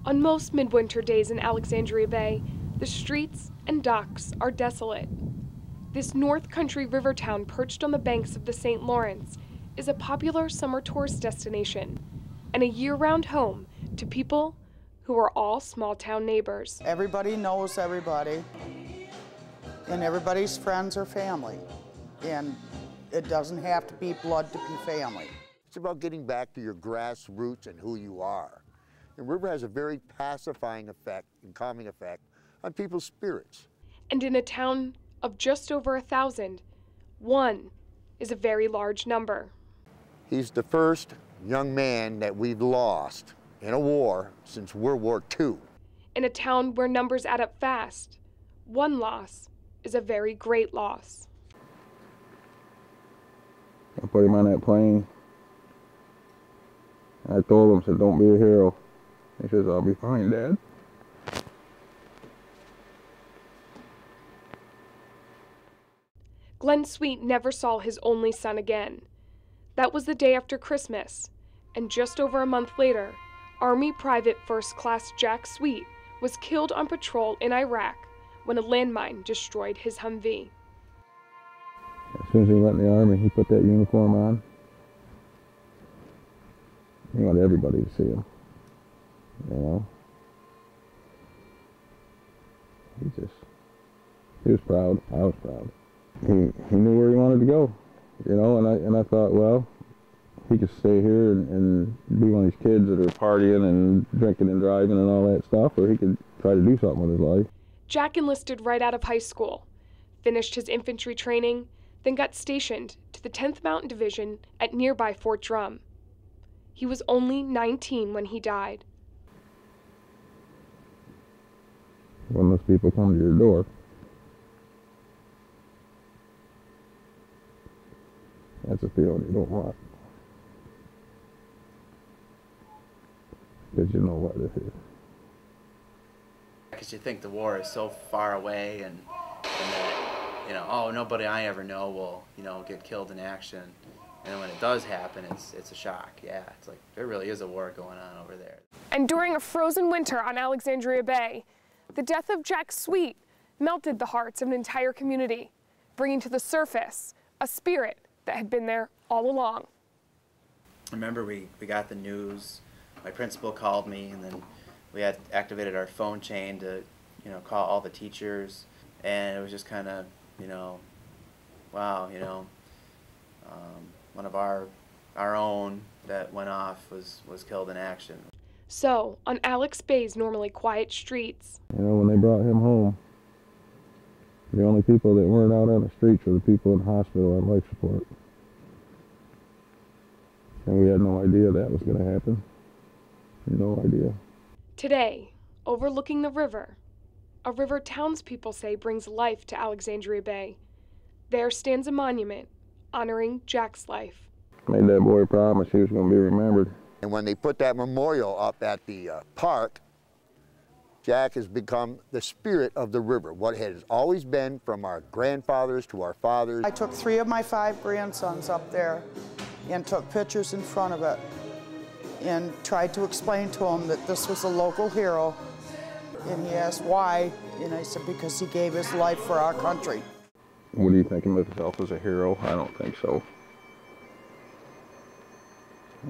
On most midwinter days in Alexandria Bay, the streets and docks are desolate. This North Country river town perched on the banks of the St. Lawrence is a popular summer tourist destination and a year-round home to people who are all small-town neighbors. Everybody knows everybody, and everybody's friends or family, and it doesn't have to be blood to be family. It's about getting back to your grassroots and who you are. The river has a very pacifying effect and calming effect on people's spirits. And in a town of just over 1,000, one is a very large number. He's the first young man that we've lost in a war since World War II. In a town where numbers add up fast, one loss is a very great loss. I put him on that plane. I told him, said, "Don't be a hero." He says, "I'll be fine, Dad." Glenn Sweet never saw his only son again. That was the day after Christmas, and just over a month later, Army Private First Class Jack Sweet was killed on patrol in Iraq when a landmine destroyed his Humvee. As soon as he went in the Army, he put that uniform on. He wanted everybody to see him, you know. He was proud. I was proud. He knew where he wanted to go, you know, and I thought, well, he could stay here and be one of these kids that are partying and drinking and driving and all that stuff, or he could try to do something with his life. Jack enlisted right out of high school, finished his infantry training, then got stationed to the 10th Mountain Division at nearby Fort Drum. He was only 19 when he died. When those people come to your door, that's a feeling you don't want. Because you know what this is. Because you think the war is so far away and that, you know, oh, nobody I ever know will, you know, get killed in action. And then when it does happen, it's a shock. Yeah, it's like there really is a war going on over there. And during a frozen winter on Alexandria Bay, the death of Jack Sweet melted the hearts of an entire community, bringing to the surface a spirit that had been there all along. I remember we got the news. My principal called me, and then we had activated our phone chain to, you know, call all the teachers, and it was just kind of, you know, wow, you know, one of our own that went off was killed in action. So, on Alex Bay's normally quiet streets, You know, when they brought him home, the only people that weren't out on the streets were the people in the hospital on life support. And we had no idea that was going to happen. No idea. today, overlooking the river, a river townspeople say brings life to Alexandria Bay, there stands a monument honoring Jack's life. Made that boy promise he was going to be remembered. And when they put that memorial up at the park, Jack has become the spirit of the river, what has always been from our grandfathers to our fathers. I took 3 of my 5 grandsons up there and took pictures in front of it and tried to explain to him that this was a local hero. And he asked why, and I said because he gave his life for our country. Would he think of himself as a hero? I don't think so.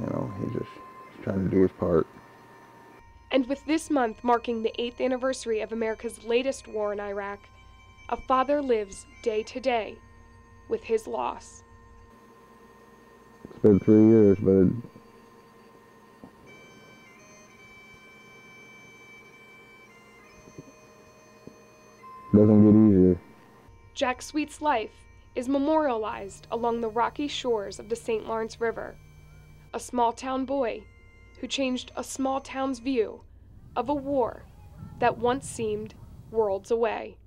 You know, he's just trying to do his part. And with this month marking the 8th anniversary of America's latest war in Iraq, a father lives day to day with his loss. It's been 3 years, but it doesn't get easier. Jack Sweet's life is memorialized along the rocky shores of the St. Lawrence River, a small-town boy who changed a small town's view of a war that once seemed worlds away.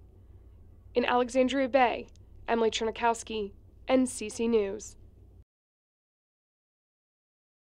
In Alexandria Bay, Emily Chernikowski, NCC News.